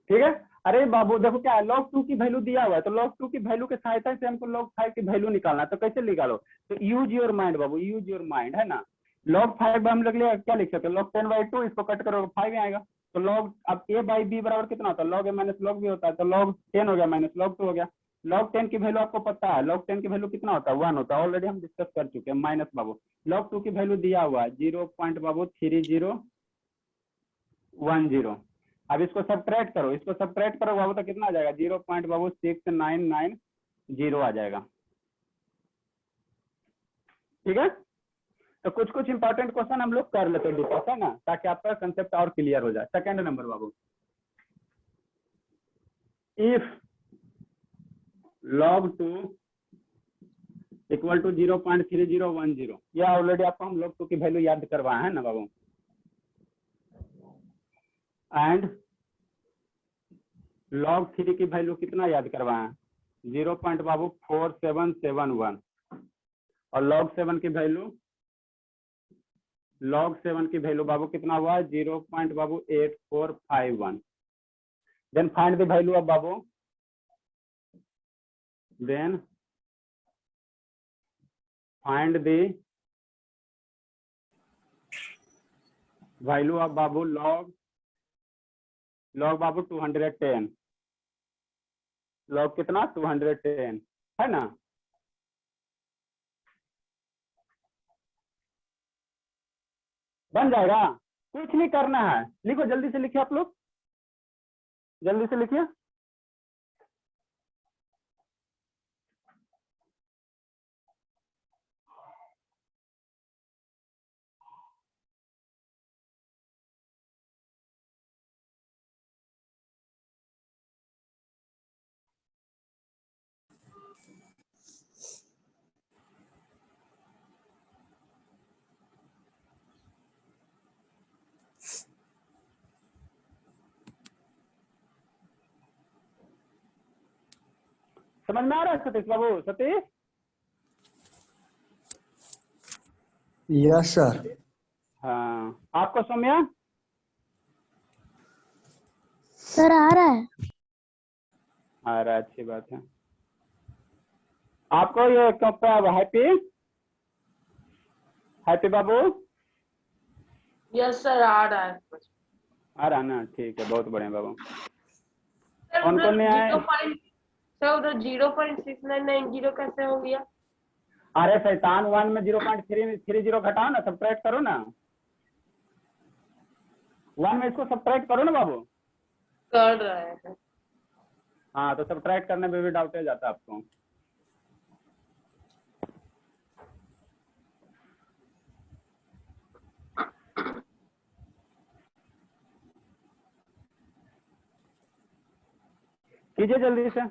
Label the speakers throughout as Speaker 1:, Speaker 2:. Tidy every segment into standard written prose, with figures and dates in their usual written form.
Speaker 1: ठीक है। अरे बाबू देखो क्या है, log 2 की वैल्यू दिया हुआ है, तो log 2 की वैल्यू के सहायता से हमको log 5 की वैल्यू निकालना है, तो कैसे निकालो, तो use your mind Babu, use your mind, है ना। log 5 हम लोग क्या लिख सकते हैं, log 10/2, इसको कट करो 5 आएगा, तो log अब a/b बराबर कितना होता है, log a minus log b होता है, तो log 10 हो गया माइनस log 2 हो गया। log 10 की वैल्यू आपको पता है, log 10 की वैल्यू कितना होता है, 1 होता है, ऑलरेडी हम डिस्कस कर चुके हैं, माइनस बाबू log 2 की वैल्यू दिया हुआ है 0.3010। अब इसको सब्ट्रैक्ट करो, इसको सब्ट्रैक्ट करो बाबू, तो कितना आ जाएगा, 0.6990 आ जाएगा। ठीक है, तो कुछ कुछ इंपॉर्टेंट क्वेश्चन हम लोग कर लेते हैं डिस्कस, है ना, ताकि आपका कंसेप्ट और क्लियर हो जाए। सेकंड नंबर बाबू, इफ log 2 इक्वल टू 0.3010, यह ऑलरेडी आपको हम log 2 की वैल्यू याद करवाए हैं ना बाबू, एंड log 3 की वैल्यू कितना याद करवाए हैं, 0.4771, और log 7 की वैल्यू, log 7 की वैल्यू बाबू कितना हुआ, 0.8451। Then find the value of बाबू, then find the value of बाबू log बाबू 210, log कितना 210, है ना। बन जाएगा, कुछ नहीं करना है, लिखो जल्दी से, लिखिए आप लोग जल्दी से लिखिए। समझ में आ रहा है सतीश बाबू, सतीश?
Speaker 2: Yes sir.
Speaker 1: हाँ, आपको सौम्या?
Speaker 3: सर आ रहा है।
Speaker 1: आ रहा है, अच्छी बात है। आपको ये कब हैप्पी, हैप्पी बाबू?
Speaker 4: यस सर आ रहा है।
Speaker 1: आ रहा ना, ठीक है, बहुत बढ़िया बाबू।
Speaker 4: सर
Speaker 1: कौन कौन नहीं आए?
Speaker 4: सर उधर 0.6990 कैसे हो गया?
Speaker 1: अरे शैतान, 1 में 0.330 घटाओ ना, सब्ट्रैक्ट करो ना, 1 में इसको सब्ट्रैक्ट करो ना बाबू।
Speaker 4: कर रहे हैं।
Speaker 1: हाँ, तो सब्ट्रैक्ट करने में भी डाउट हो जाता है आपको। कीजिए जल्दी से।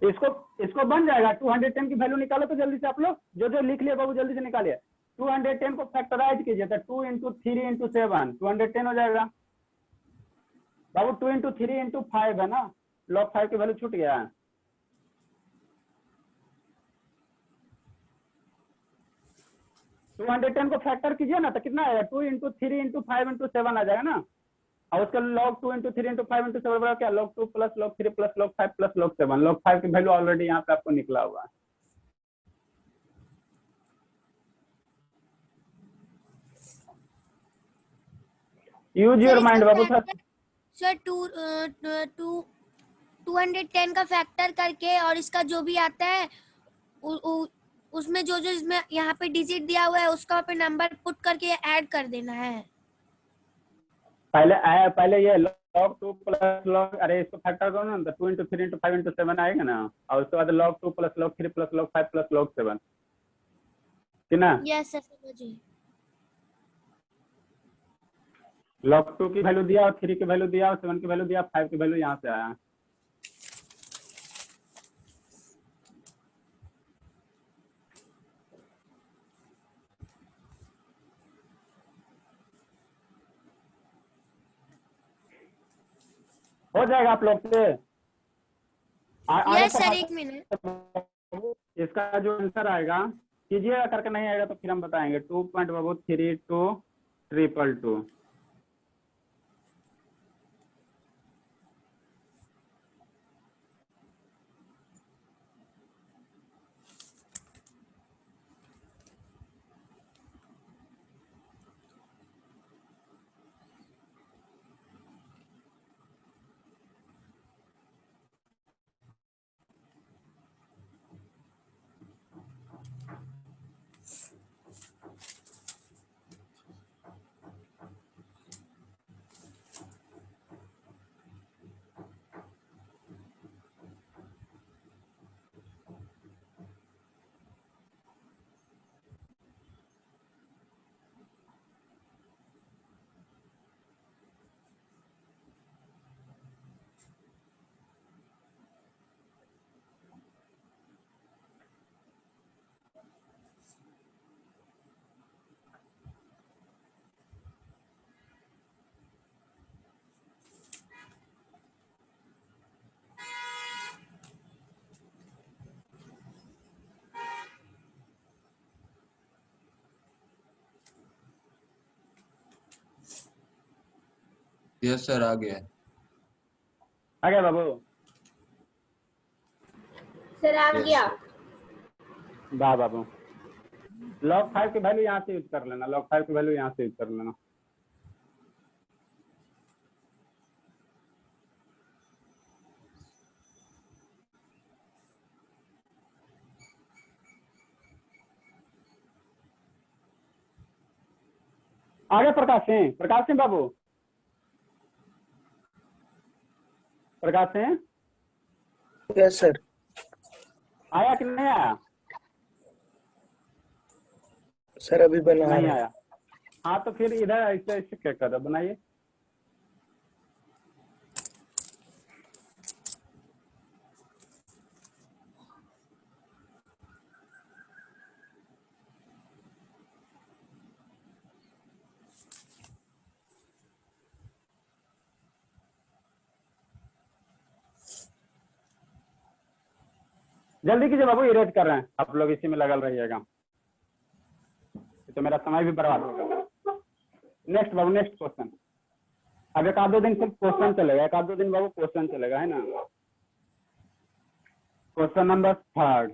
Speaker 1: इसको इसको बन जाएगा, 210 की वैल्यू निकालो तो जल्दी से आप लोग, जो जो लिख लिया बाबू जल्दी से निकालिए। 210 को फैक्टराइज कीजिए, तो 2 इंटू 3 इंटू 7 210 हो जाएगा बाबू। 2 इंटू 3 इंटू 5 है ना, log 5 की वैल्यू छूट गया है। टू 210 को फैक्टर कीजिए ना, तो कितना आएगा, 2 इंटू 3 इंटू 5 इंटू 7 आ जाएगा ना, और उसका log 2 इंटू 3 इंटू 5 इंटू 7 बराबर क्या, log 2 plus log 3 plus log 5 plus log 7। log 5 की वैल्यू ऑलरेडी यहाँ पे आपको निकला हुआ है। Use your mind Babu.
Speaker 3: Sir 210 का फैक्टर करके और इसका जो भी आता है उसमें जो जो इसमें यहाँ पे डिजिट दिया हुआ है उसका पे नंबर पुट करके ऐड कर देना है।
Speaker 1: पहले ये log 2 प्लस log, अरे इसको फैक्टर करो ना, तो 2 इंटू 3 इंटू 5 इंटू 7 आएगा ना, और उसके बाद log 2 plus log 3 plus log 5 plus log 7, ठीक ना।
Speaker 3: यस सर समझिए।
Speaker 1: log 2 की वैल्यू दिया, और 3 की वैल्यू दिया, और 7 की वैल्यू दिया, 5 की वैल्यू यहाँ से आया। हो जाएगा आप लोग से? आगे
Speaker 3: यस सर,
Speaker 1: पढ़ा-
Speaker 3: 1 मिनट।
Speaker 1: इसका जो आंसर आएगा कीजिएगा, करके नहीं आएगा तो फिर हम बताएंगे। 2.32
Speaker 2: यस सर, आ गया।
Speaker 1: आ गया बाबू?
Speaker 4: सर आ
Speaker 2: Yes,
Speaker 4: गया।
Speaker 2: sir.
Speaker 1: वाह बाबू। log 5 की वैल्यू यहाँ से यूज कर लेना, log 5 की वैल्यू यहाँ से यूज कर लेना। आगे प्रकाश सिंह बाबू, प्रकाश सिंह
Speaker 5: यस सर।
Speaker 1: आया कि नहीं आया?
Speaker 5: सर अभी बना
Speaker 1: नहीं
Speaker 5: रहे हैं।
Speaker 1: आया। हाँ तो फिर इधर ऐसे ऐसे क्या कर रहे, बनाइए। जल्दी कीजिए बाबू, इरेज कर रहे हैं आप लोग, इसी में लगल रहिएगा तो मेरा समय भी बर्बाद होगा। नेक्स्ट बाबू, नेक्स्ट क्वेश्चन। अब एक आध दो दिन सिर्फ क्वेश्चन चलेगा, एक आध दो दिन बाबू क्वेश्चन चलेगा, है ना। Question number 3।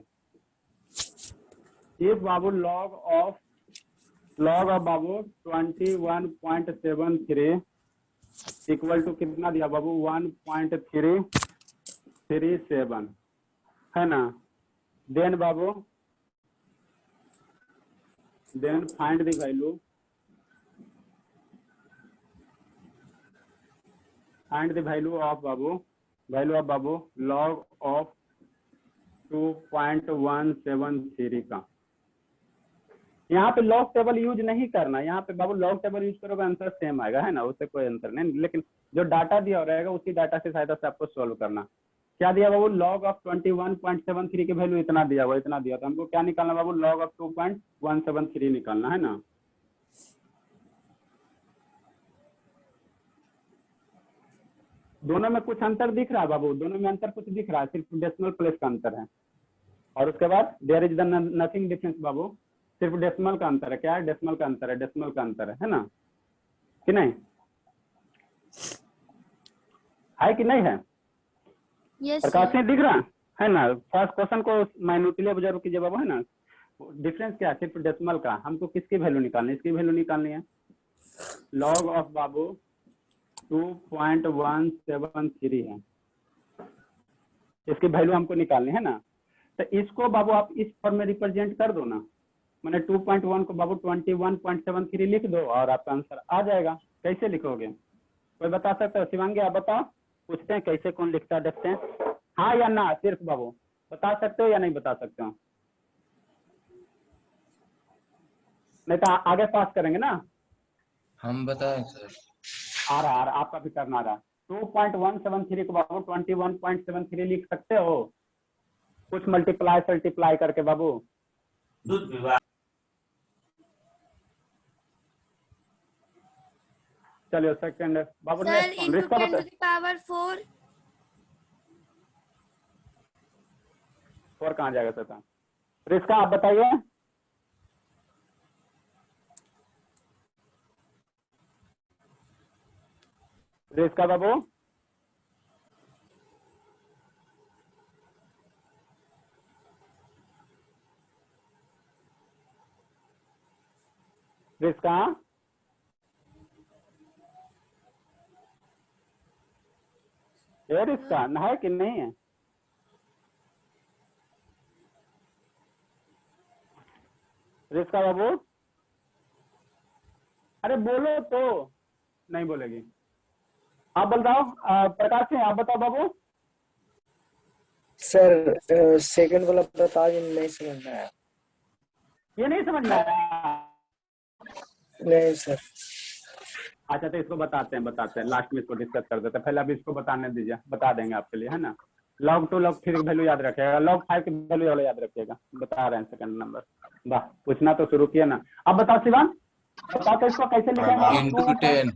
Speaker 1: इफ बाबू log of बाबू 21.73 इक्वल टू कितना दिया बाबू? 1.337, है ना। देन बाबू, then find the value, of बाबू log of 2.173 का। यहाँ पे लॉग टेबल यूज नहीं करना, यहाँ पे बाबू लॉग टेबल यूज करोगे आंसर सेम आएगा, है ना, उससे कोई अंतर नहीं। लेकिन जो डाटा दिया रहेगा उसी डाटा से सहायता से आपको सॉल्व करना। क्या दिया बाबू? log of 21.73 की वैल्यू इतना दिया हुआ, इतना दिया, तो हमको क्या निकालना बाबू? log of 2.173 निकालना, है ना। दोनों में कुछ अंतर दिख रहा है बाबू? दोनों में अंतर कुछ दिख रहा है? सिर्फ डेसिमल प्लेस का अंतर है। और उसके बाद there is the nothing difference बाबू, सिर्फ डेसिमल का अंतर है। क्या है? डेसिमल का अंतर है, डेसिमल का अंतर है ना, कि नहीं? है कि नहीं है?
Speaker 3: यस
Speaker 1: प्रकाश
Speaker 3: सर।
Speaker 1: सिंह दिख रहा है ना? फर्स्ट क्वेश्चन को माइन्यूटली ऑब्जर्व कीजिए बाबू, है ना। डिफरेंस क्या है? सिर्फ डेसिमल का। हमको किसकी वैल्यू निकालनी है? इसकी वैल्यू निकालनी है। log ऑफ बाबू 2.173 है, इसकी वैल्यू हमको निकालनी है ना। तो इसको बाबू आप इस फॉर्म में रिप्रेजेंट कर दो ना, मैंने 2.1 को बाबू 21.73 लिख दो और आपका आंसर आ जाएगा। कैसे लिखोगे? कोई बता सकते हो? शिवांगी आप बताओ, पूछते हैं कैसे कौन लिखता है, देखते हैं हाँ या ना। सिर्फ बाबू बता सकते हो या नहीं बता सकते हो? नहीं तो आगे पास करेंगे ना।
Speaker 2: हम बताएं सर।
Speaker 1: आ रहा आपका भी करना आ रहा। 2.173 को बाबू 21.73 लिख सकते हो, कुछ मल्टीप्लाई सल्टीप्लाई करके बाबू। चलिए सेकंड बाबू
Speaker 3: सर
Speaker 1: नेक्स्ट
Speaker 3: इंटू
Speaker 1: रिस्का
Speaker 3: 10
Speaker 1: बता
Speaker 3: to the power 4
Speaker 1: और कहाँ जाएगा सर रिस्का आप बताइए रिस्का बाबू रिस्का ये रिस्का है कि नहीं है रिस्का बाबू अरे बोलो तो नहीं बोलेगी आप बताओ प्रकाश सिंह आप बताओ बाबू
Speaker 5: सर सेकंड वाला बता दीजिए, नहीं समझ में आया।
Speaker 1: ये नहीं समझ में आया
Speaker 5: नहीं सर।
Speaker 1: अच्छा तो इसको बताते हैं लास्ट में इसको डिस्कस कर देते हैं पहले अभी इसको बताने दीजिए बता देंगे आपके लिए है ना log 2 log 3 की वैल्यू याद रखिएगा log 5 की वैल्यू याद रखिएगा बता रहे हैं सेकंड नंबर वाह पूछना तो शुरू किया ना अब बताओ शिवान बताओ तो इसको कैसे लिखेंगे
Speaker 2: इंटू 10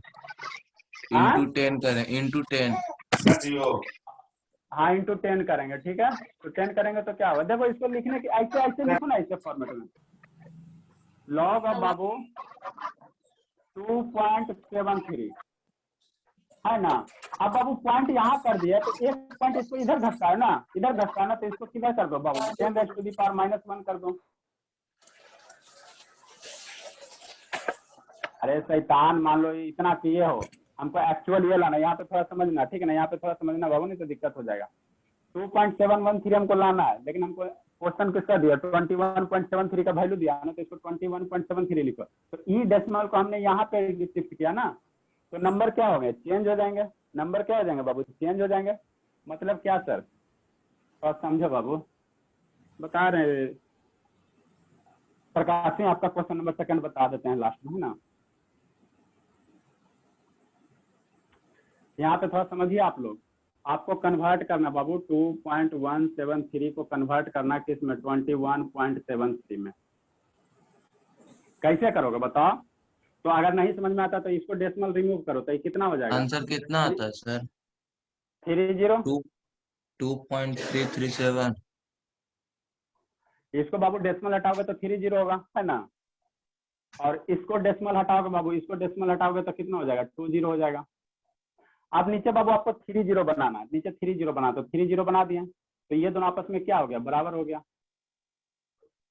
Speaker 2: इंटू 10 करें इंटू 10
Speaker 1: हाँ इंटू 10 करेंगे ठीक है तो 10 करेंगे तो क्या होगा देखो इसको लिखने की ऐसे ऐसे लिखो ना ऐसे फॉर्मेट में log ऑफ बाबू 2.73 है ना अब बाबू पॉइंट यहाँ कर दिया तो एक पॉइंट इसको इधर घसकाना तो इसको किधर कर दो बाबू 10⁻⁻1 कर दो अरे शैतान मान लो इतना किए हो हमको एक्चुअल ये लाना यहाँ पे थोड़ा समझना ठीक है ना यहाँ पे थोड़ा समझना बाबू नहीं तो दिक्कत हो जाएगा 2.713 हमको लाना है लेकिन हमको क्वेश्चन किसका दिया 21.73 का वैल्यू दिया ना तो इसको 21.73 लिखो तो ई डेसिमल को हमने यहाँ पे शिफ्ट किया ना तो नंबर क्या हो गए चेंज हो जाएंगे नंबर क्या हो जाएंगे बाबू चेंज हो जाएंगे मतलब क्या सर और समझो बाबू बता रहे प्रकाश सिंह आपका क्वेश्चन नंबर सेकंड बता देते हैं लास्ट में है ना यहाँ पे थोड़ा समझिए आप लोग आपको कन्वर्ट करना बाबू 2.173 को कन्वर्ट करना किस में 21.73 में कैसे करोगे बताओ तो अगर नहीं समझ में आता तो इसको डेसिमल रिमूव करो तो ये कितना हो जाएगा
Speaker 2: आंसर कितना आता है सर
Speaker 1: 30
Speaker 2: 2.337
Speaker 1: इसको बाबू डेसिमल हटाओगे तो 30 होगा है ना और इसको डेसिमल हटाओगे बाबू इसको डेसिमल हटाओगे तो कितना हो जाएगा 20 हो जाएगा अब नीचे बाबू आपको 30 बनाना है नीचे 30 बना तो 30 बना दिए तो ये दोनों आपस में क्या हो गया बराबर हो गया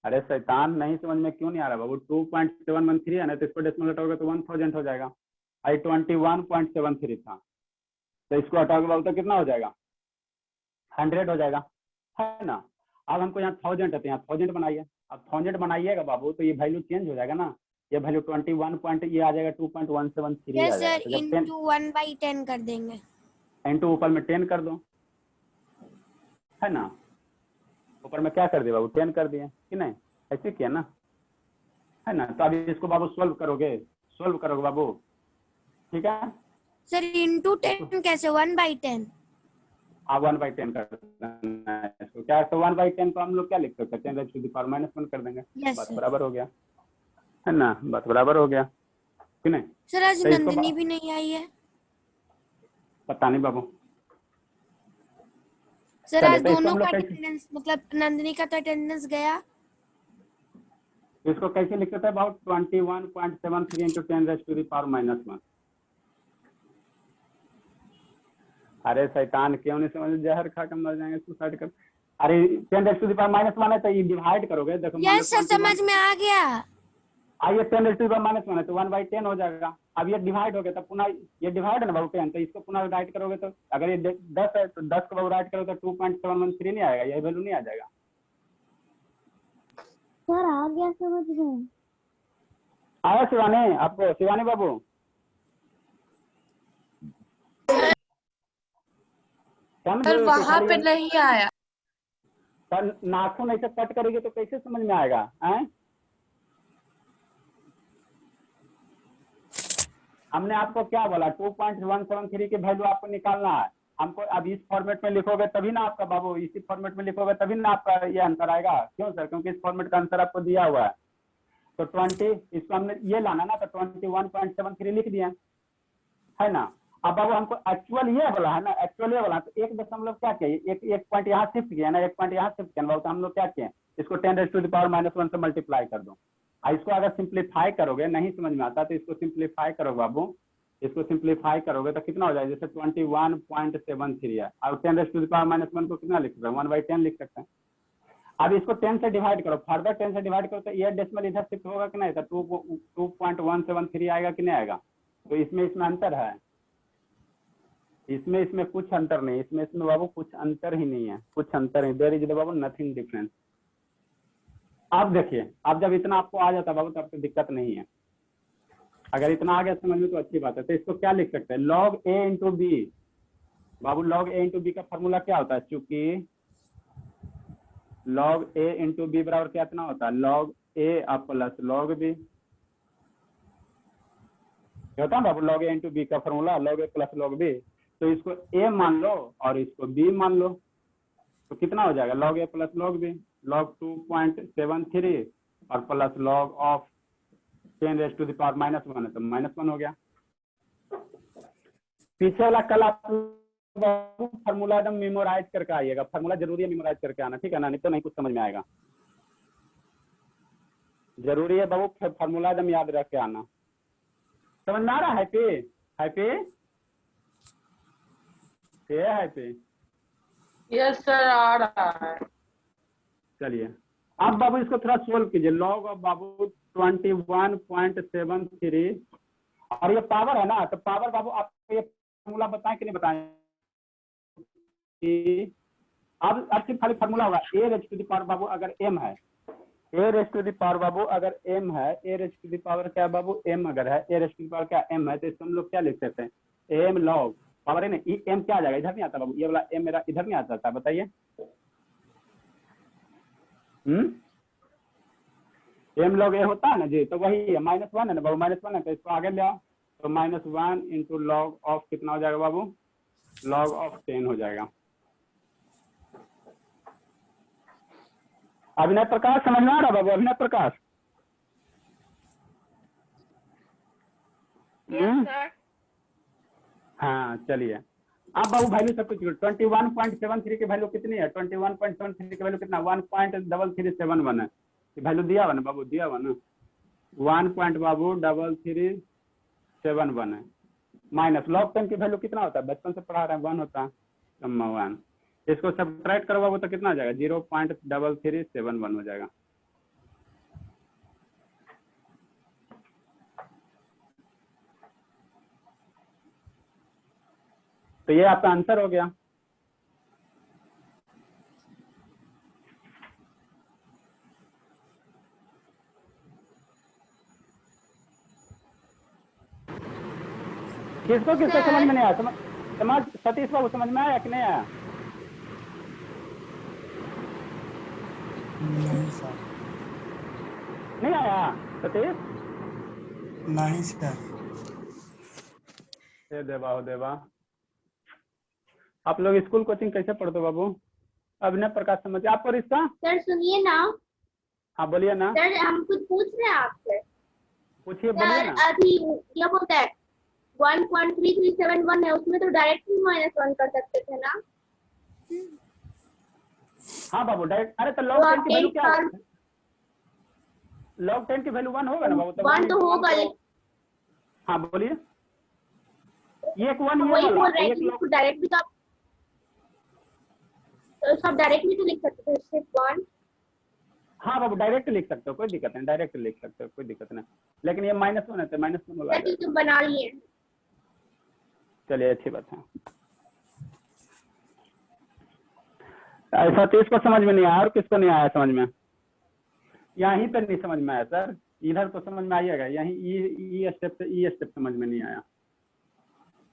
Speaker 1: अरे शैतान नहीं समझ में क्यों नहीं आ रहा बाबू 2.713 है ना तो इसको डेसिमल हटाओगे तो 1000 हो जाएगा आई 21.73 था तो इसको हटाओगे बाबू तो कितना हो जाएगा 100 हो जाएगा है ना अब हमको यहाँ 1000 है तो यहाँ 1000 बनाइए अब 1000 बनाइएगा बाबू तो ये वैल्यू चेंज हो जाएगा ना ये वैल्यू 21 पॉइंट ये आ जाएगा 2.173
Speaker 3: यस
Speaker 1: आ जाएगा
Speaker 3: सर
Speaker 1: तो जब 10
Speaker 3: इंटू 1/10 कर देंगे
Speaker 1: इंटू ऊपर में 10 कर दो है ना ऊपर में क्या कर दिया बाबू 10 कर दिए कि नहीं ऐसे किया ना है ना तो अभी इसको बाबू सोल्व करोगे बाबू ठीक है
Speaker 3: सर इंटू 10 कैसे 1/10
Speaker 1: आप 1/10 कर देना है इसको क्या तो 1/10 को हम लोग क्या लिख सकते हैं 10⁻⁻1 कर देंगे
Speaker 3: यस
Speaker 1: बात
Speaker 3: सर
Speaker 1: बराबर हो गया है ना बात बराबर हो गया कि नहीं
Speaker 3: सर आज
Speaker 1: तो इसको
Speaker 3: नंदिनी भी नहीं आई है
Speaker 1: पता नहीं बाबू
Speaker 3: सर
Speaker 1: चलिए,
Speaker 3: आज
Speaker 1: तो इसको
Speaker 3: दोनों
Speaker 1: हम लोग
Speaker 3: का
Speaker 1: कैसे-
Speaker 3: अटेंडेंस मतलब नंदिनी का तो अटेंडेंस गया
Speaker 1: इसको कैसे लिख सकते हैं अबाउट 21.73 इंटू 10⁻⁻1 अरे शैतान क्यों नहीं समझ जहर खा कर मर जाएंगे सुसाइड कर अरे 10⁻⁻1 है तो ये डिवाइड करोगे देखो
Speaker 3: यस सर समझ में आ गया
Speaker 1: आइए 10⁻⁻1 है तो 1/10 हो जाएगा अब ये डिवाइड हो गया तो पुनः ये डिवाइड है ना बाबू 10 तो इसको पुनः राइट करोगे तो अगर ये 10 है तो 10 को बाबू राइट करोगे तो 2.713 नहीं आएगा ये वैल्यू नहीं आ जाएगा
Speaker 6: सर आ गया समझ में।
Speaker 1: आया शिवानी आपको शिवानी बाबू
Speaker 4: सर वहाँ पे नहीं आया।
Speaker 1: सर नाखून ऐसे कट करेगी तो कैसे समझ में आएगा हैं? हमने आपको क्या बोला 2.173 की वैल्यू आपको निकालना है हमको अब इस फॉर्मेट में लिखोगे तभी ना आपका बाबू इसी फॉर्मेट में लिखोगे तभी ना आपका ये आंसर आएगा क्यों सर क्योंकि इस फॉर्मेट का आंसर आपको दिया हुआ है तो 20 इसको हमने ये लाना ना तो 21.73 लिख दिया है ना। अब बाबू हमको एक्चुअल ये वाला है ना, एक्चुअल ये वाला, तो 1 क्या चाहिए, एक पॉइंट यहाँ शिफ्ट किया ना, 1 पॉइंट यहाँ शिफ्ट किया बाबू, तो हम लोग क्या किए, इसको 10⁻⁻1 से मल्टीप्लाई कर दो। इसको अगर सिंप्लीफाई करोगे, नहीं समझ में आता तो इसको सिंप्लीफाई करो बाबू, इसको सिंप्लीफाई करोगे तो कितना हो जाएगा, जैसे 21.73 है, और 10⁻⁻1 को कितना लिख सकते हैं, 1/10 लिख सकते हैं। अब इसको 10 से डिवाइड करो, फर्दर 10 से डिवाइड करो तो ये डेसिमल इधर शिफ्ट होगा कि नहीं, तो 2.173 आएगा कि नहीं आएगा। तो इसमें अंतर है, इसमें कुछ अंतर नहीं, इसमें बाबू कुछ अंतर ही नहीं है, कुछ अंतर नहीं, देयर इज बाबू नथिंग डिफरेंस। आप देखिए, अब जब इतना आपको आ जाता बाबू तो आपको दिक्कत नहीं है, अगर इतना आ गया समझ में तो अच्छी बात है। तो इसको क्या लिख सकते हैं, log a इंटू बी। बाबू log a इंटू बी का फॉर्मूला क्या होता है, चूंकि log a इंटू बी बराबर क्या इतना होता है, log a plus log b होता है बाबू, log a इंटू बी का formula log a plus log b। तो इसको a मान लो और इसको b मान लो, तो कितना हो जाएगा, log a plus log b, log 2.73 और प्लस log ऑफ 10⁻⁻1 है तो -1 हो गया। पीछे वाला कल आप फॉर्मूला एकदम मेमोराइज करके आइएगा, फॉर्मूला जरूरी है मेमोराइज करके आना, ठीक है ना, नहीं तो नहीं कुछ समझ में आएगा। जरूरी है बाबू फॉर्मूला एकदम याद रख के आना। समझ में आ रहा है Happy, Happy Happy?
Speaker 4: Yes sir आ रहा है।
Speaker 1: चलिए अब बाबू इसको थोड़ा सोल्व कीजिए, log ऑफ बाबू 21.73 और ये पावर है ना, तो पावर बाबू आपको ये फॉर्मूला बताएं कि नहीं बताएं। अब सिर्फ खाली फॉर्मूला होगा, a raise to the power बाबू अगर m है, a raise to the power बाबू अगर m है, a raise to the power क्या बाबू m अगर है, a raise to the power क्या m है, तो इसको हम लोग क्या लिख सकते हैं, m log पावर है ना, m क्या आ जाएगा, इधर नहीं आता बाबू, ये वाला m मेरा इधर नहीं आता था, बताइए। m log a होता है ना जी, तो वही है -1 है ना बाबू, -1 है तो इसको आगे ले आओ, तो -1 इंटू log ऑफ कितना हो जाएगा बाबू, log ऑफ 10 हो जाएगा। अभिनय प्रकाश समझ में आ रहा बाबू, अभिनय प्रकाश? हाँ चलिए, अब बाबू वैल्यू सब कुछ 21.73 की वैल्यू कितनी है, 21.73 की वैल्यू कितना, 1.3371 है, वैल्यू दिया हुआ ना बाबू, दिया हुआ ना 1.3371 है, माइनस log 10 की वैल्यू कितना होता है, बचपन से पढ़ा रहे हैं 1 होता है, 1, इसको सब्ट्रैक्ट करो बाबू तो कितना आ जाएगा, 0.3371 हो जाएगा। तो ये आपका आंसर हो गया। किसको किसको समझ में नहीं आया, समझ सतीश बाबू समझ में आया कि नहीं आया?
Speaker 7: नहीं सर,
Speaker 1: नहीं आया सतीश?
Speaker 7: नहीं सर।
Speaker 1: हे देवा हो देवा, आप लोग स्कूल कोचिंग कैसे पढ़ते हो बाबू? अभिनय प्रकाश समझ आपको रिश्ता?
Speaker 6: सर सुनिए ना,
Speaker 1: हाँ बोलिए ना,
Speaker 6: सर हम कुछ पूछ रहे हैं आपसे।
Speaker 1: पूछिए बोलिए
Speaker 6: सर
Speaker 1: ना।
Speaker 6: अभी क्या बोलते हैं 1.3371 है, उसमें तो डायरेक्ट -1 कर सकते थे ना।
Speaker 1: हाँ बाबू डायरेक्ट, अरे तो log 10 की वैल्यू क्या है, log 10 की वैल्यू 1 होगा ना बाबू, तो
Speaker 6: 1 तो होगा,
Speaker 1: हाँ बोलिए, ये एक 1
Speaker 6: वही
Speaker 1: ये
Speaker 6: बोल
Speaker 1: वाला
Speaker 6: रहे हैं
Speaker 1: एक
Speaker 6: कि
Speaker 1: log,
Speaker 6: इसको डायरेक्ट भी तो आप तो सब डायरेक्ट भी तो लिख सकते थे, सिर्फ 1।
Speaker 1: हाँ बाबू डायरेक्ट लिख सकते हो, कोई दिक्कत नहीं, डायरेक्ट लिख सकते हो, कोई दिक्कत नहीं, लेकिन ये -1 है तो -1 वाला आ
Speaker 6: ठीक
Speaker 1: जाएगा।
Speaker 6: है बना लिए।
Speaker 1: चलिए अच्छी बात है। ऐसा तो इसको समझ में नहीं आया, और किसको नहीं आया समझ में? यहीं पर नहीं समझ में आया सर, इधर तो समझ में आइएगा, यहीं ई स्टेप समझ में नहीं आया,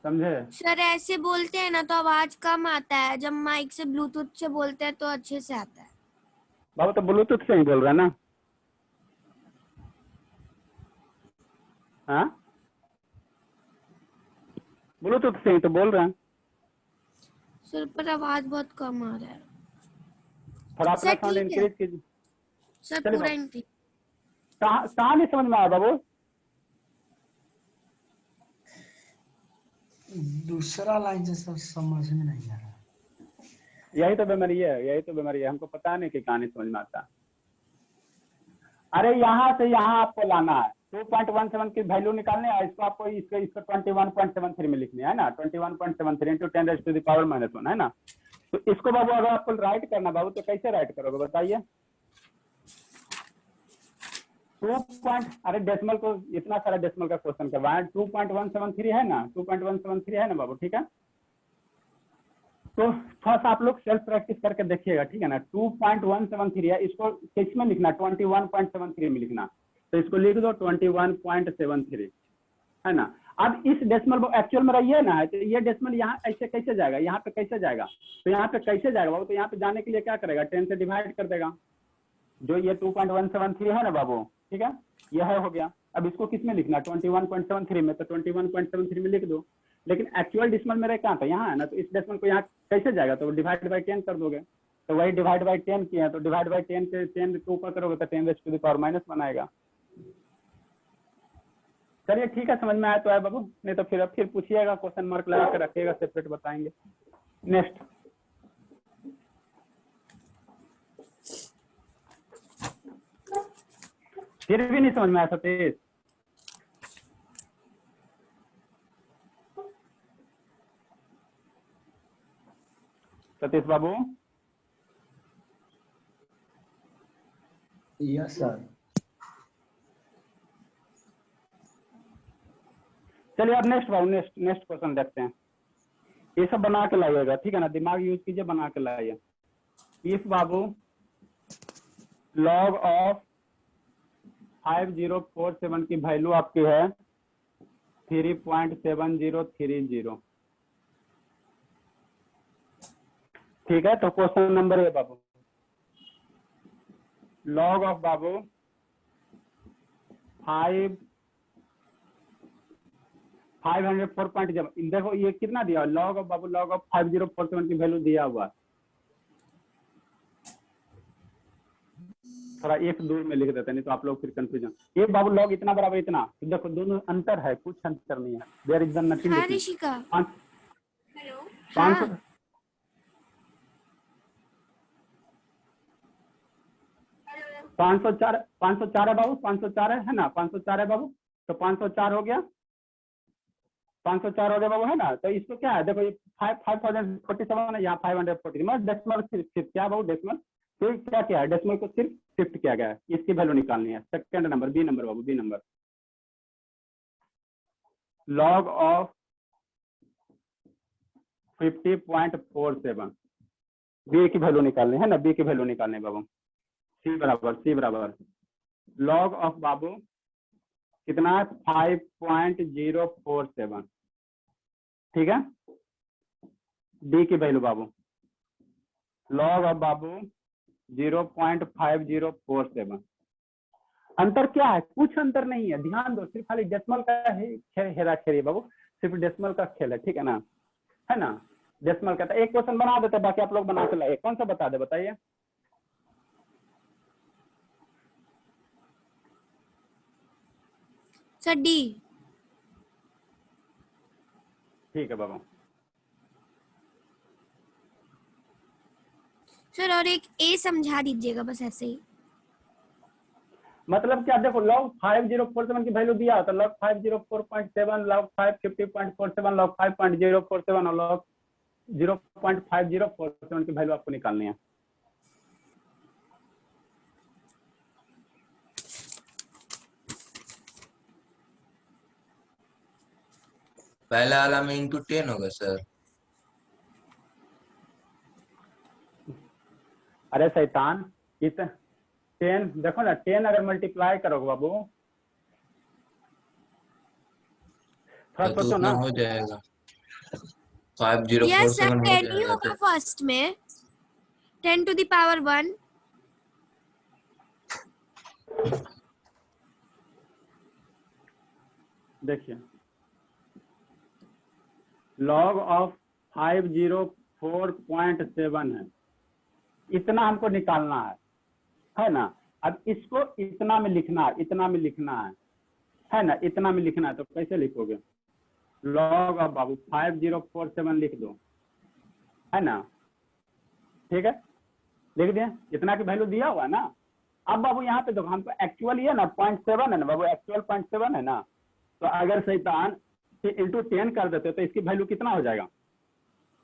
Speaker 1: समझे?
Speaker 3: सर ऐसे बोलते हैं ना तो आवाज कम आता है, जब माइक से ब्लूटूथ से बोलते हैं तो अच्छे से आता है।
Speaker 1: बाबू तो ब्लूटूथ से ही बोल रहा है ना? हाँ ब्लूटूथ से ही तो बोल रहे हैं।
Speaker 3: सर पर आवाज बहुत कम आ रहा है।
Speaker 1: थोड़ा अपना
Speaker 3: सर,
Speaker 1: साउंड
Speaker 3: ठीक है।
Speaker 1: इंक्रीज कीजिए।
Speaker 3: सर
Speaker 1: चलिए
Speaker 3: पूरा
Speaker 1: बाबू।
Speaker 3: इंक्रीज।
Speaker 1: कहाँ नहीं समझ में आया बाबू?
Speaker 7: दूसरा लाइन से सब समझ में नहीं आ रहा।
Speaker 1: यही तो बीमारी है, यही तो बीमारी है, हमको पता नहीं कि कहानी समझ में आता। अरे यहाँ से यहाँ आपको लाना है, 2.17 की वैल्यू निकालने है, इसको आपको इसको 21.73 में लिखनी है ना, 21.73 इंटू 10⁻⁻1 है ना। तो इसको बाबू अगर आपको राइट करना बाबू तो कैसे राइट करोगे बताइए। अरे डेसिमल को इतना सारा डेसिमल का क्वेश्चन करवाया, 2.173 है ना, 2.173 है ना बाबू, ठीक है। तो थोड़ा सा आप लोग सेल्फ प्रैक्टिस करके देखिएगा, ठीक है ना। 2.173 है, इसको किसमें लिखना, 21.73 में लिखना, तो इसको लिख दो 21.73 है ना। अब इस डेसिमल एक्चुअल में रही है ना, तो ये डेसिमल यहाँ ऐसे कैसे जाएगा, यहाँ पे कैसे जाएगा, तो यहाँ पे कैसे जाएगा बाबू, तो यहाँ पे जाने के लिए क्या करेगा, 10 से डिवाइड कर देगा, जो ये 2.173 है ना बाबू, ठीक है, यह हो गया। अब इसको किसमें लिखना, 21.73 में, तो 21.73 में लिख दो। लेकिन एक्चुअल डेसिमल मेरा कहाँ था, यहाँ है ना, तो इस डेसिमल को यहाँ कैसे जाएगा, तो डिवाइड बाई 10 कर दोगे, तो वही डिवाइड बाई 10 किया, तो डिवाइड बाई 10 के 10 के ऊपर करोगे तो 10⁻⁻ बनाएगा। चलिए ठीक है, समझ में आया तो आया बाबू, नहीं तो फिर पूछिएगा, क्वेश्चन मार्क लगा के रखिएगा, सेपरेट बताएंगे। नेक्स्ट, फिर भी नहीं समझ में आया सतीश, सतीश बाबू।
Speaker 5: Yes sir.
Speaker 1: चलिए अब नेक्स्ट बाबू, नेक्स्ट क्वेश्चन देखते हैं। ये सब बना के लाइएगा, ठीक है ना, दिमाग यूज कीजिए, बना के लाइए। इफ बाबू लॉग ऑफ 5047 की वैल्यू आपकी है 3.7030, ठीक है। तो क्वेश्चन नंबर है बाबू, लॉग ऑफ बाबू 504. देखो ये कितना दिया, log of Babu, log of 5047 की वैल्यू दिया हुआ, थोड़ा एक दूर में लिख देते, नहीं तो आप लोग फिर कंफ्यूजन। ये बाबू लॉग इतना बराबर इतना, तो देखो दोनों अंतर है, कुछ अंतर नहीं है, देयर इज नथिंग।
Speaker 3: हाँ ऋषिका, हेलो,
Speaker 1: 504 है बाबू, 504 है ना, 504 है बाबू, तो 504 हो गया, 504 हो गया बाबू, है ना। तो इसको क्या है, देखो ये 5047 है, यहाँ 540, मतलब डेसिमल क्या बाबू, डेसिमल फिर क्या किया है, डेसिमल को सिर्फ शिफ्ट किया गया है, इसकी वैल्यू निकालनी है। सेकंड नंबर, बी नंबर बाबू, B number, log of 50.47, B की वैल्यू निकालनी है ना, बी की वैल्यू निकालनी है बाबू। सी बराबर लॉग ऑफ बाबू कितना है, 5.047, ठीक है। डी की वैल्यू बाबू, लॉग ऑफ बाबू 0.5047। अंतर क्या है, कुछ अंतर नहीं है, ध्यान दो, सिर्फ खाली डेसिमल का हेरा खेरी बाबू, सिर्फ डेसिमल का खेल है, ठीक है ना, है ना। डेसिमल का एक क्वेश्चन बना देते, बाकी आप लोग बना के लाइए, कौन सा बता दे, बताइए।
Speaker 3: Sir D.
Speaker 1: ठीक है बाबू।
Speaker 3: सर और एक ए समझा दीजिएगा बस ऐसे ही।
Speaker 1: मतलब क्या, देखो लॉग 5047 की वैल्यू दिया तो लॉग 504.7, लॉग 550.47, लॉग 5.047 और लॉग 0.5047 की वैल्यू आपको निकालनी है।
Speaker 2: पहला वाला में इंटू 10 होगा सर।
Speaker 1: अरे शैतान, 10 देखो ना, 10 अगर मल्टीप्लाई करोगे बाबू, थोड़ा
Speaker 2: तो
Speaker 1: सोचो ना,
Speaker 2: उतना हो जाएगा।
Speaker 3: यस सर,
Speaker 2: 5047 हो
Speaker 3: 10 ही
Speaker 2: जाएगा
Speaker 3: होगा
Speaker 2: तो
Speaker 3: फर्स्ट में, 10 to the power 1।
Speaker 1: देखिए लॉग ऑफ 504.7 है, इतना हमको निकालना है ना। अब इसको इतना में लिखना है, इतना में लिखना है ना, इतना में लिखना है, तो कैसे लिखोगे, लॉग ऑफ बाबू 5047 लिख दो, है ना, ठीक है, लिख दिया, इतना की वैल्यू दिया हुआ है ना। अब बाबू यहाँ पे देखो हमको एक्चुअल ये ना 0.7 है ना बाबू, एक्चुअल 0.7 है ना, तो अगर शैतान इंटू 10 कर देते तो इसकी वैल्यू कितना हो जाएगा।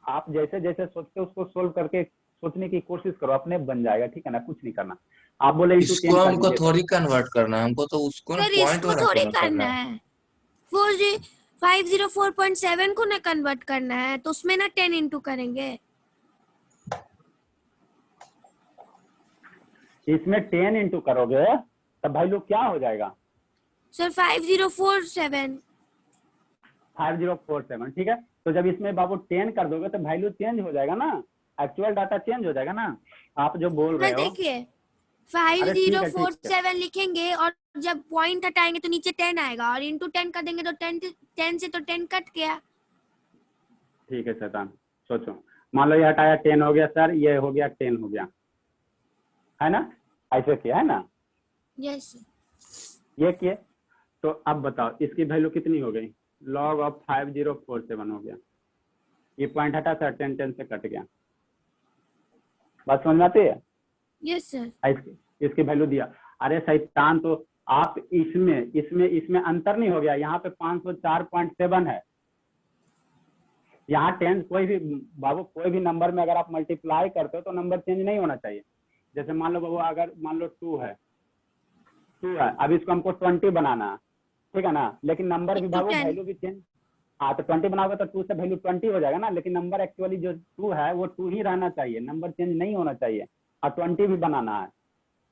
Speaker 1: आप जैसे जैसे सोचते उसको सोल्व करके सोचने की कोशिश करो, अपने बन जाएगा, ठीक है ना, कुछ नहीं करना। आप बोले इंटू 10
Speaker 2: इसको
Speaker 1: कर
Speaker 2: हमको
Speaker 1: दीजिए,
Speaker 2: थोड़ी कन्वर्ट करना है, हमको तो उसको ना
Speaker 3: सर
Speaker 2: पॉइंट
Speaker 3: इसको
Speaker 2: वाला
Speaker 3: थोड़ी
Speaker 2: कन्वर्ट
Speaker 3: करना
Speaker 2: करना है।
Speaker 3: है, 504.7 को ना कन्वर्ट करना है, तो उसमें ना 10 इंटू करेंगे।
Speaker 1: इसमें 10 इंटू करोगे तब वैल्यू क्या हो जाएगा।
Speaker 3: सर 5047।
Speaker 1: 5047, ठीक है। तो जब इसमें बाबू 10 कर दोगे तो वैल्यू चेंज हो जाएगा ना, एक्चुअल डाटा चेंज हो जाएगा ना। आप जो बोल रहे
Speaker 3: सर
Speaker 1: हो,
Speaker 3: देखिए
Speaker 1: अरे ठीक है,
Speaker 3: 5047 लिखेंगे और जब पॉइंट हटाएंगे तो नीचे 10 आएगा, और इंटू 10 कर देंगे तो 10 से तो 10 कट गया।
Speaker 1: ठीक है शैतान, सोचो, मान लो ये हटाया 10 हो गया सर, ये हो गया 10 हो गया, है ना, ऐसे किया है ना,
Speaker 3: यस
Speaker 1: ये किए। तो अब बताओ इसकी वैल्यू कितनी हो गई, लॉग ऑफ 5047 हो गया, ये पॉइंट हटा सर, 10 से कट गया, बात समझ में आती है।
Speaker 3: Yes sir.
Speaker 1: इसकी वैल्यू दिया, अरे शैतान, तो आप इसमें इसमें इसमें अंतर नहीं हो गया, यहाँ पे 504.7 है, यहाँ 10 कोई भी बाबू कोई भी नंबर में अगर आप मल्टीप्लाई करते हो तो नंबर चेंज नहीं होना चाहिए। जैसे मान लो बाबू, अगर मान लो 2 है, अब इसको हमको 20 बनाना है, ठीक है ना, लेकिन नंबर भी बाबू वैल्यू भी चेंज, हाँ तो 20 बनाओगे तो 2 से वैल्यू 20 हो जाएगा ना, लेकिन नंबर एक्चुअली जो 2 है वो 2 ही रहना चाहिए, नंबर चेंज नहीं होना चाहिए, और 20 भी बनाना है,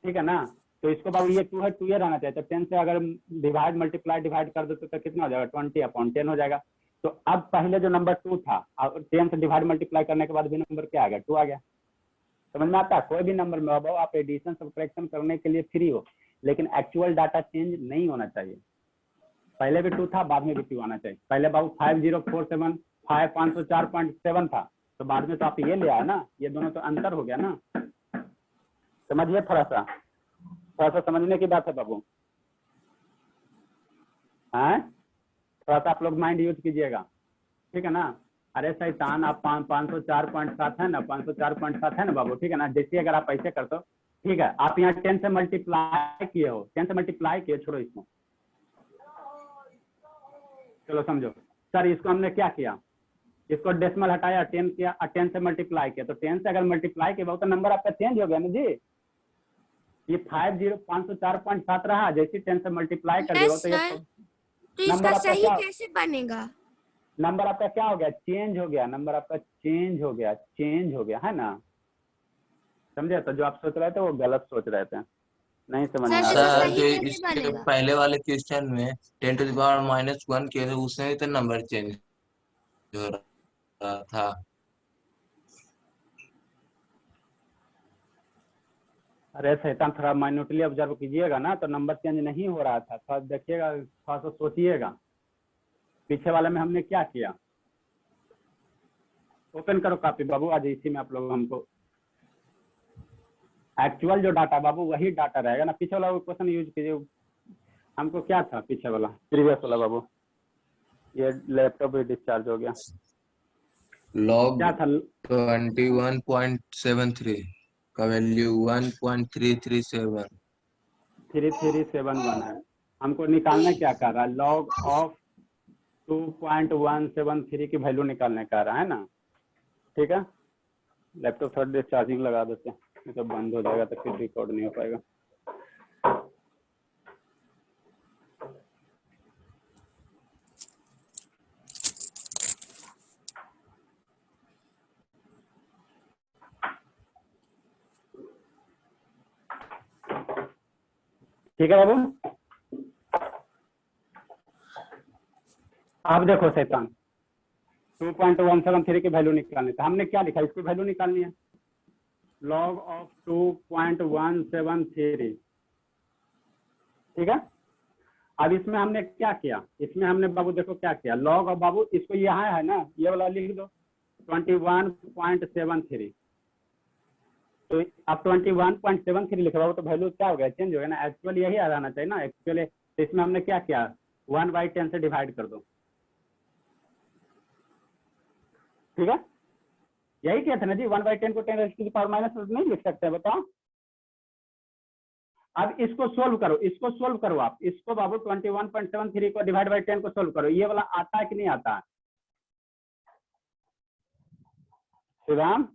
Speaker 1: ठीक है ना। तो इसको बाबू ये 2 है, 2 ये रहना चाहिए, तो 10 से अगर डिवाइड मल्टीप्लाई डिवाइड कर दो तो कितना हो जाएगा, 20/10 हो जाएगा। तो अब पहले जो नंबर 2 था, और 10 से डिवाइड मल्टीप्लाई करने के बाद भी नंबर क्या आ गया, 2 आ गया। समझ में आता है, कोई भी नंबर में बाबू आप एडिशन सब्ट्रैक्शन करने के लिए फ्री हो, लेकिन एक्चुअल डाटा चेंज नहीं होना चाहिए। पहले भी 2 था, बाद में भी 2 आना चाहिए। पहले बाबू 5047 504.7 था, तो बाद में तो आप ये ले आए ना, ये दोनों तो अंतर हो गया ना। समझिए, थोड़ा सा समझने की बात है बाबू, हैं, थोड़ा सा आप लोग माइंड यूज कीजिएगा, ठीक है ना। अरे शैतान, आप 504.7 है ना, 504.7 है ना बाबू, ठीक है ना। जैसे अगर आप ऐसे करते हो, ठीक है, आप यहाँ 10 से मल्टीप्लाई किए हो, 10 से मल्टीप्लाई किए, छोड़ो इसको, चलो समझो सर, इसको हमने क्या किया, इसको डेसिमल हटाया, 10 किया, 10 से मल्टीप्लाई किया, तो 10 से अगर मल्टीप्लाई किया तो नंबर आपका चेंज हो गया ना जी। ये 504.7 रहा, जैसे 10 से मल्टीप्लाई कर दिया तो ये
Speaker 3: तो इसका
Speaker 1: नंबर आपका
Speaker 3: सही
Speaker 1: क्या,
Speaker 3: कैसे बनेगा।
Speaker 1: नंबर आपका क्या हो गया, चेंज हो गया, नंबर आपका चेंज हो गया, है ना। समझे, तो जो आप सोच रहे थे वो गलत सोच रहे थे, नहीं समझ में आ
Speaker 3: सर,
Speaker 1: रहा
Speaker 2: सर
Speaker 1: है।
Speaker 2: जो
Speaker 3: सही कैसे
Speaker 2: इसके
Speaker 3: बनेगा?
Speaker 2: पहले वाले क्वेश्चन में 10⁻⁻1 किए थे, उसमें भी तो नंबर चेंज हो रहा था।
Speaker 1: अरे शैतान, थोड़ा माइन्यूटली ऑब्जर्व कीजिएगा ना, तो नंबर चेंज नहीं हो रहा था, थोड़ा देखिएगा, थोड़ा सा सोचिएगा, पीछे वाले में हमने क्या किया। ओपन करो कॉपी बाबू, आज इसी में आप लोग हमको एक्चुअल जो डाटा बाबू वही डाटा रहेगा ना, पीछे वाला क्वेश्चन यूज कीजिए। हमको क्या था पीछे वाला, प्रीवियस वाला बाबू, ये लैपटॉप भी डिस्चार्ज हो गया,
Speaker 2: लॉग
Speaker 1: क्या था,
Speaker 2: 21.73 का वैल्यू 1.337
Speaker 1: 3371 है। हमको निकालना क्या कर रहा है, लॉग ऑफ 2.173 की वैल्यू निकालने का रहा है ना, ठीक है। लैपटॉप थोड़ा डिस्चार्जिंग लगा देते हैं, नहीं तो बंद हो जाएगा तो फिर रिकॉर्ड नहीं हो पाएगा। ठीक है बाबू, आप देखो शैतान, 2.173 की वैल्यू निकालनी था, हमने क्या लिखा, इसकी वैल्यू निकालनी है, लॉग ऑफ 2.173, ठीक है। अब इसमें हमने क्या किया, इसमें हमने बाबू देखो क्या किया, लॉग ऑफ बाबू इसको यहाँ है ना, ये वाला लिख दो 21.73, तो अब 21.73 लिखा बाबू, तो वैल्यू क्या हो गया, चेंज हो गया ना, एक्चुअली यही रहना चाहिए ना एक्चुअली। तो इसमें हमने क्या किया, 1/10 से डिवाइड कर दो, ठीक है, यही किया था ना जी, 1/10 को 10⁻⁻⁻, नहीं लिख सकते बताओ। अब इसको सोल्व करो, इसको सोल्व करो आप, इसको बाबू 21.73 को डिवाइड बाई 10 को सोल्व करो, ये वाला आता है कि नहीं आता है शिवराम?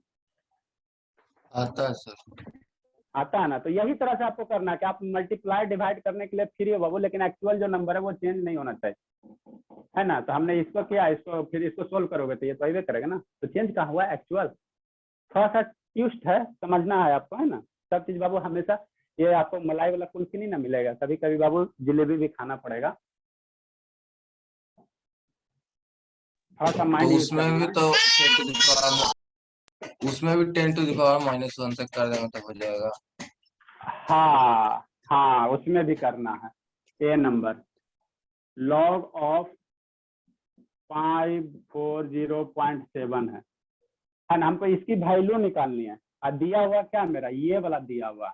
Speaker 2: आता है सर।
Speaker 1: आता है ना, तो यही तरह से आपको करना है कि आप मल्टीप्लाई डिवाइड करने के लिए फ्री हो बाबू, लेकिन एक्चुअल जो नंबर है वो चेंज नहीं होना चाहिए, है ना। तो हमने इसको किया, इसको फिर इसको सोल्व करोगे तो ये तो अबे करेगा ना, तो चेंज कहाँ हुआ, एक्चुअल। थोड़ा सा ट्विस्ट है, समझना है आपको, है ना। सब चीज बाबू हमेशा ये आपको मलाई वाला कुल्फी नहीं ना मिलेगा, कभी कभी बाबू जलेबी भी खाना पड़ेगा, थोड़ा सा
Speaker 2: तो
Speaker 1: माइंड यूज
Speaker 2: उसमें भी
Speaker 1: करना है।
Speaker 2: तो 10⁻⁻⁻1 तक कर देंगे तो हो जाएगा।
Speaker 1: हाँ हाँ, उसमें भी करना है। ए नंबर log ऑफ 540.7 है ना, हमको इसकी वैल्यू निकालनी है। और दिया हुआ क्या मेरा, ये वाला दिया हुआ,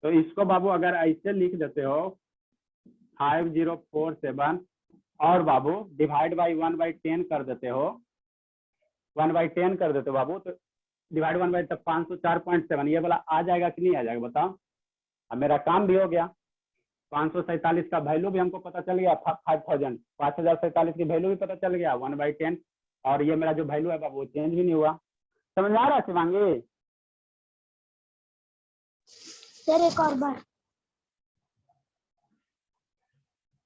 Speaker 1: तो इसको बाबू अगर ऐसे लिख देते हो 5047 और बाबू डिवाइड बाई 1/10 कर देते हो, 1/10 कर देते हो बाबू, तो डिवाइड 1/10 तो 504.7 ये वाला आ जाएगा कि नहीं आ जाएगा बताओ। अब मेरा काम भी हो गया, 547 का वैल्यू भी हमको पता चल गया, 5047 की वैल्यू भी पता चल गया 1/10, और ये मेरा जो वैल्यू है बाबू वो चेंज भी नहीं हुआ। समझ में आ रहा है शिवांगी?
Speaker 6: सर एक और बार।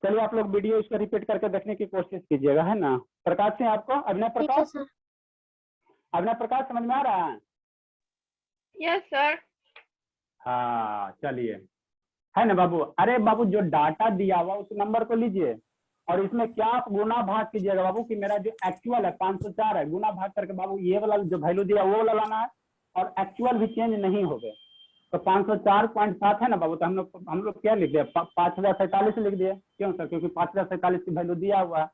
Speaker 1: चलिए आप लोग वीडियो इसको रिपीट करके देखने की कोशिश कीजिएगा, है ना। प्रकाश सिंह आपको, अभिनय
Speaker 6: ठीक है
Speaker 1: प्रकाश,
Speaker 6: सर।
Speaker 1: अभिनय प्रकाश समझ में आ रहा है?
Speaker 4: Yes sir.
Speaker 1: हाँ चलिए, है ना बाबू। अरे बाबू जो डाटा दिया हुआ उस नंबर को लीजिए और इसमें क्या आप गुना भाग कीजिएगा बाबू, कि मेरा जो एक्चुअल है 504 है, गुना भाग करके बाबू ये वाला जो वैल्यू दिया वो वाला लाना है, और एक्चुअल भी चेंज नहीं हो गए। तो 504.7 है ना बाबू, तो हम लोग क्या लिख दिया, 5047 लिख दिए। क्यों सर? क्योंकि 5047 की वैल्यू दिया हुआ है।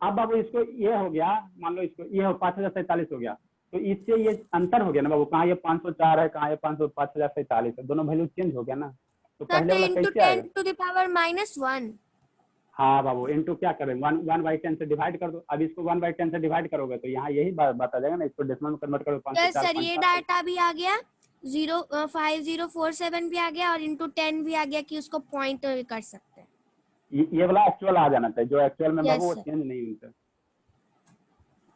Speaker 1: अब बाबू इसको ये हो गया, मान लो इसको ये 5047 हो गया, तो इससे ये अंतर हो गया ना बाबू, कहाँ ये 504 है, कहाँ ये 5047 है, दोनों वैल्यू चेंज हो गया ना। तो पहले वाला
Speaker 3: इंटू
Speaker 1: कैसे आएगा?
Speaker 3: 10 टू द पावर -1।
Speaker 1: हाँ बाबू, इंटू क्या करें, 1/10 से डिवाइड कर दो। अब इसको 1/10 से डिवाइड करोगे तो यहाँ यही बात आ जाएगा ना, इसको डेसिमल में कन्वर्ट करो
Speaker 3: यस सर, ये
Speaker 1: 504.7।
Speaker 3: डाटा भी आ गया, 5047 भी आ गया, और इंटू 10 भी आ गया कि उसको पॉइंट कर सकते हैं।
Speaker 1: ये वाला एक्चुअल आ जाना चाहिए, जो एक्चुअल में
Speaker 3: Yes,
Speaker 1: बाबू वो
Speaker 3: sir.
Speaker 1: चेंज नहीं होता।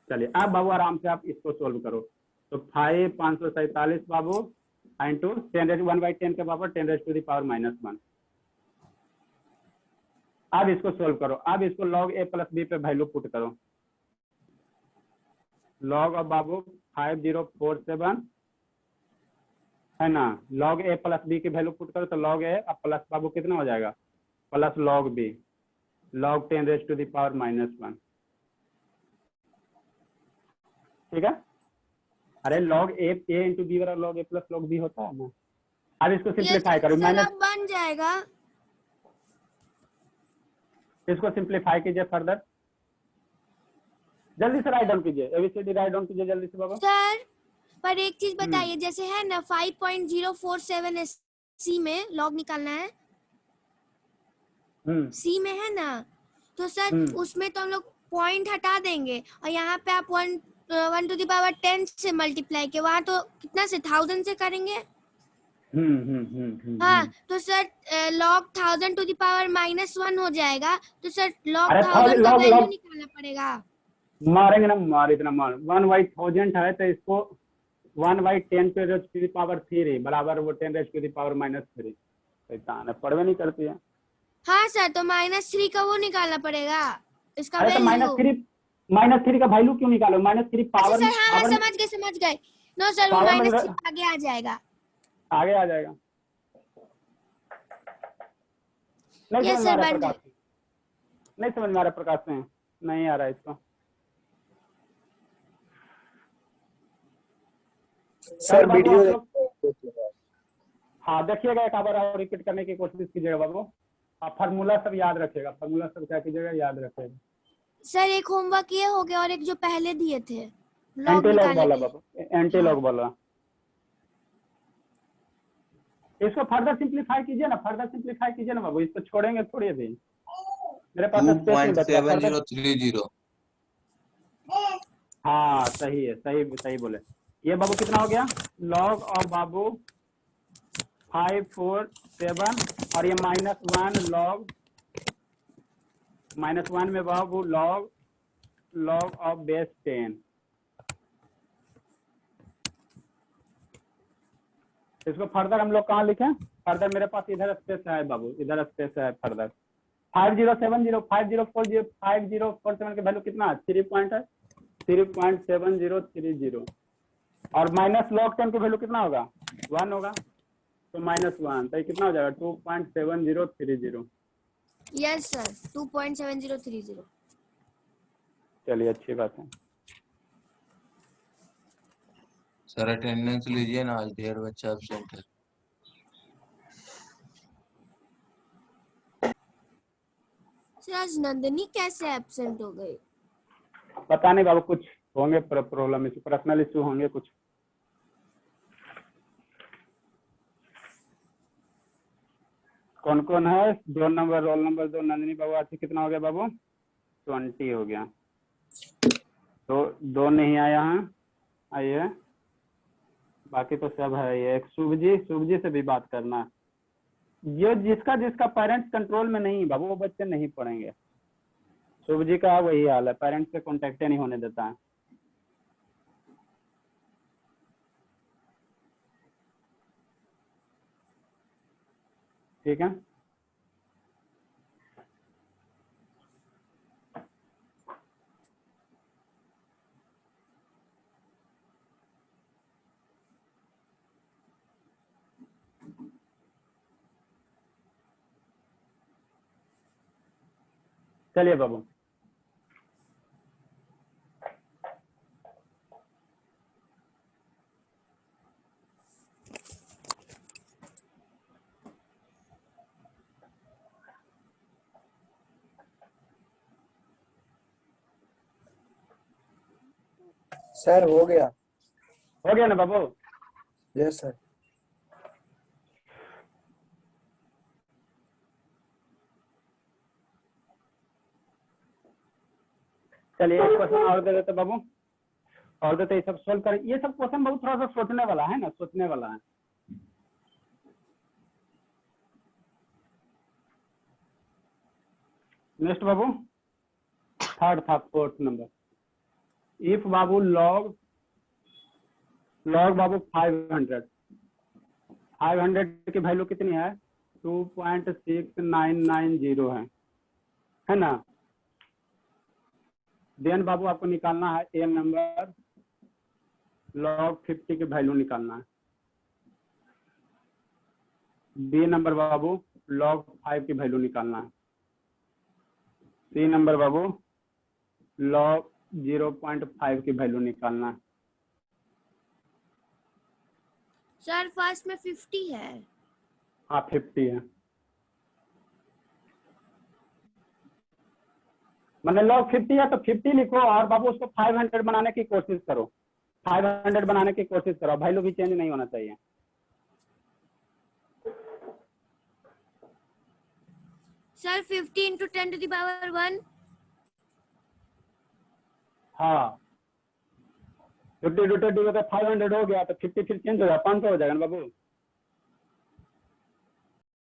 Speaker 1: चलिए अब बाबू आराम से आप इसको सोल्व करो। तो 547 बाबू इंटू 1/10 के पावर 10⁻⁻1। अब इसको सोल्व करो। अब इसको log a प्लस b पे वैल्यू पुट करो। log ऑफ बाबू 5047 है ना, log a प्लस b की वैल्यू पुट करो, तो log a अब प्लस बाबू कितना हो जाएगा, प्लस log b log 10⁻⁻1। ठीक है। अरे log a इंटू b बराबर log a plus log b होता है ना। अब इसको सिंप्लीफाई करो,
Speaker 3: सर
Speaker 1: माइनस,
Speaker 3: अब बन जाएगा।
Speaker 1: इसको सिंप्लीफाई कीजिए फर्दर, जल्दी से राइट डाउन कीजिए, एबीसीडी राइट डाउन कीजिए जल्दी से बाबा।
Speaker 3: सर पर एक चीज बताइए, जैसे है ना 5.047 सी में लॉग निकालना है, सी में है ना, तो सर उसमें तो हम लोग पॉइंट हटा देंगे, और यहाँ पे आप 1 टू द पावर 10 से मल्टीप्लाई के, वहाँ तो कितना से 1000 से करेंगे। हाँ, तो sir log 1000 to the power -1 हो जाएगा, तो सर log
Speaker 1: अरे
Speaker 3: 1000 का
Speaker 1: log
Speaker 3: वैल्यू निकालना पड़ेगा।
Speaker 1: मारेंगे ना, मार इतना मार, 1/1000 है तो इसको 1/10 टू द पावर 3 बराबर वो 10 टू द पावर -3। शैतान है, पढ़वे नहीं करती है।
Speaker 3: हाँ सर, तो -3 का वो निकालना पड़ेगा, इसका
Speaker 1: अरे तो
Speaker 3: वैल्यू।
Speaker 1: -3 का वैल्यू क्यों निकालो, -3 पावर
Speaker 3: सर हाँ समझ गए। नो सर, वो
Speaker 1: पावर में
Speaker 3: -3 आगे आ जाएगा।
Speaker 1: आगे आ जाएगा। नहीं
Speaker 3: Yes,
Speaker 1: समझ में आ
Speaker 3: sir,
Speaker 1: रहा
Speaker 3: बन
Speaker 1: प्रकाश, नहीं समझ में आ रहा प्रकाश में, नहीं आ रहा इसको।
Speaker 5: सर
Speaker 1: बाबू
Speaker 5: वीडियो
Speaker 1: आप लोग हाँ देखिएगा, एक बार और रिपीट करने की कोशिश कीजिएगा बाबू। आप फार्मूला सब याद रखिएगा, फार्मूला सब क्या कीजिएगा याद रखिएगा।
Speaker 3: सर एक होमवर्क ये हो गया, और एक जो पहले दिए थे log
Speaker 1: एंटी लॉग
Speaker 3: निकालने
Speaker 1: वाला
Speaker 3: के।
Speaker 1: बाबू, एंटी लॉग वाला। इसको फर्दर सिंप्लीफाई कीजिए ना, फर्दर सिंप्लीफाई कीजिए ना बाबू, इसको छोड़ेंगे थोड़ी अभी, मेरे पास स्पेस नहीं बच रहा। फर्दर
Speaker 2: 2.7030।
Speaker 1: हाँ सही है, सही सही बोले। ये बाबू कितना हो गया, लॉग ऑफ बाबू 5 4 7 और ये -1 लॉग -1 में बाबू लॉग ऑफ बेस 10। इसको फर्दर हम लोग कहाँ लिखें, फर्दर मेरे पास इधर स्पेस है बाबू, इधर स्पेस है फर्दर। 5070 5040 5047 के वैल्यू कितना है, 3 पॉइंट है 3.7030 और माइनस लॉग 10 का वैल्यू कितना होगा, 1 होगा, तो -1 तो ये कितना हो जाएगा 2.7030।
Speaker 3: Yes sir 2.7030।
Speaker 1: चलिए अच्छी बात है।
Speaker 2: सर अटेंडेंस लीजिए ना, आज ढेर बच्चा एब्सेंट है।
Speaker 3: सर आज नंदिनी कैसे एब्सेंट हो गई?
Speaker 1: पता नहीं बाबू, कुछ होंगे प्रॉब्लम, इशू पर्सनल इशू होंगे कुछ। कौन कौन है, 2 नंबर रोल नंबर 2 नंदिनी बाबू। आज कितना हो गया बाबू, 20 हो गया, तो 2 नहीं आया है, आइए बाकी तो सब है। ये एक शुभ जी से भी बात करना है। ये जिसका पेरेंट्स कंट्रोल में नहीं बाबू, वो बच्चे नहीं पढ़ेंगे। शुभ जी का वही हाल है, पेरेंट्स से कॉन्टेक्ट नहीं होने देता है। ठीक है, चलिए बाबू।
Speaker 5: सर हो गया।
Speaker 1: हो गया ना बाबू।
Speaker 5: Yes sir.
Speaker 1: चलिए एक क्वेश्चन और दे देते बाबू, और देते, ये सब सोल्व कर। ये सब क्वेश्चन बहुत थोड़ा सा सोचने वाला है ना, सोचने वाला है। नेक्स्ट बाबू, थर्ड था 4th नंबर। इफ बाबू लॉग बाबू 500 की वैल्यू कितनी है, 2.6990 है ना। देन बाबू आपको निकालना है ए नंबर लॉग 50 की वैल्यू निकालना है। बी नंबर बाबू लॉग 5 की वैल्यू निकालना है। सी नंबर बाबू लॉग 0.5 की वैल्यू निकालना है।
Speaker 3: सर फर्स्ट में 50 है।
Speaker 1: हाँ 50 है, मैंने लॉग 50 है तो 50 लिखो और बाबू उसको 500 बनाने की कोशिश करो, 500 बनाने की कोशिश करो, वैल्यू भी चेंज नहीं होना चाहिए।
Speaker 3: Sir 50 into 10 to the power 1।
Speaker 1: हाँ 50 to 10 500 हो गया, तो 50 फिर चेंज हो जाएगा, 500 हो जाएगा ना बाबू।